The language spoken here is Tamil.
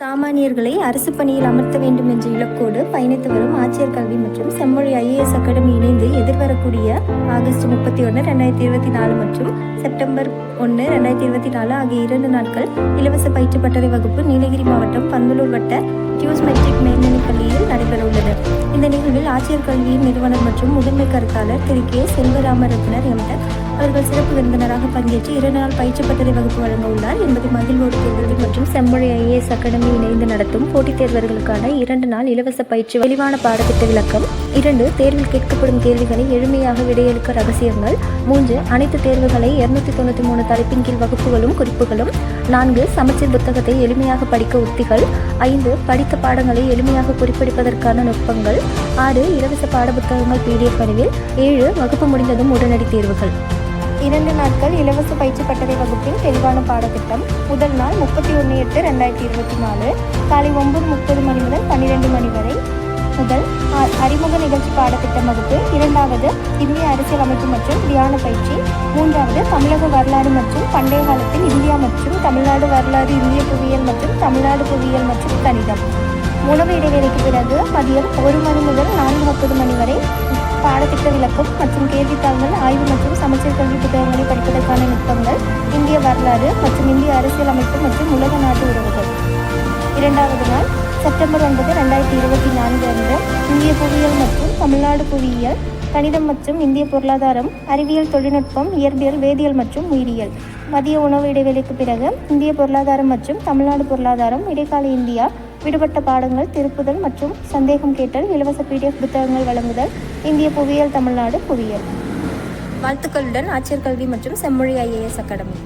சாமானியர்களை அரசு பணியில் அமர்த்த வேண்டும் என்ற இலக்கோடு பயணித்து வரும் ஆட்சியர் கல்வி மற்றும் செம்மொழி IAS அகாடமி இணைந்து எதிர்வரக்கூடிய ஆகஸ்ட் 31, 2024 மற்றும் செப்டம்பர் 1, 2024 ஆகிய 2 நாட்கள் இலவச பயிற்சி பட்டறை வகுப்பு நீலகிரி மாவட்டம் பந்தலூர் வட்ட டியூஸ் மெட்ரிக் மேல்நிலைப் பள்ளியில் நடைபெற உள்ளது. இந்த நிகழ்வில் ஆட்சியர் கல்வியின் நிறுவனர் மற்றும் முதன்மை கருத்தாளர் திரு கே செல்வராமரத்னர் எம்டெக் அவர்கள் சிறப்பு விருந்தினராக பங்கேற்று 2 நாள் பயிற்சி பட்டறை வகுப்பு வழங்க உள்ளார் என்பதை மகிழ்வோடு தெரிவித்து மற்றும் செம்மொழி IAS அகாடமி இணைந்து நடத்தும் போட்டித் தேர்வர்களுக்கான 2 நாள் இலவச பயிற்சி, தெளிவான பாடத்திட்ட விளக்கம், 2 தேர்வில் கேட்கப்படும் கேள்விகளை எளிமையாக விடையளிக்க ரகசியங்கள், 3 அனைத்து தேர்வுகளை 293 தலைப்பின் கீழ் வகுப்புகளும் குறிப்புகளும், 4 சமச்சீர் புத்தகத்தை எளிமையாக படிக்க உத்திகள், 5 படித்த பாடங்களை எளிமையாக குறிப்பெடுப்பதற்கான நுட்பங்கள், 6 இலவச பாட புத்தகங்கள் PDF வடிவில், 7 வகுப்பு முடிந்ததும் உடனடி தேர்வுகள். 2 நாட்கள் இலவச பயிற்சி பட்டறை வகுப்பின் தெளிவான பாடத்திட்டம். முதல் நாள் 31/8/2024 காலை 9:30 மணி முதல் 12 மணி வரை முதல் அறிமுக நிகழ்ச்சி பாடத்திட்டம் வகுப்பு. 2வது இந்திய அரசியல் அமைப்பு மற்றும் தியான பயிற்சி. 3வது தமிழக வரலாறு மற்றும் பண்டைய காலத்தில் இந்தியா மற்றும் தமிழ்நாடு வரலாறு, இந்திய புவியியல் மற்றும் தமிழ்நாடு புவியியல் மற்றும் கணிதம். உணவு இடைவேளைக்கு பிறகு மதியம் 1 மணி முதல் 4:30 மணி வரை பாடத்திட்ட விளக்கம் மற்றும் கேள்வித்தாள்கள், ஆய்வு மற்றும் சமச்சீர் கல்வி புத்தகங்களை படிப்பதற்கான நுட்பங்கள், இந்திய வரலாறு மற்றும் இந்திய அரசியல் அமைப்பு மற்றும் உலக நாட்டு உறவுகள். 2வது நாள் செப்டம்பர் 9, 2024 அன்று இந்திய புவியியல் மற்றும் தமிழ்நாடு புவியியல், கணிதம் மற்றும் இந்திய பொருளாதாரம், அறிவியல், தொழில்நுட்பம், இயற்பியல், வேதியியல் மற்றும் உயிரியல். மதிய உணவு இடைவெளிக்கு பிறகு இந்திய பொருளாதாரம் மற்றும் தமிழ்நாடு பொருளாதாரம், இடைக்கால இந்தியா, விடுபட்ட பாடங்கள், திருப்புதல் மற்றும் சந்தேகம் கேட்டல், இலவச PDF புத்தகங்கள் வழங்குதல், இந்திய புவியியல், தமிழ்நாடு புவியியல். வாழ்த்துக்களுடன் ஆட்சியர் கல்வி மற்றும் செம்மொழி IAS அகாடமி.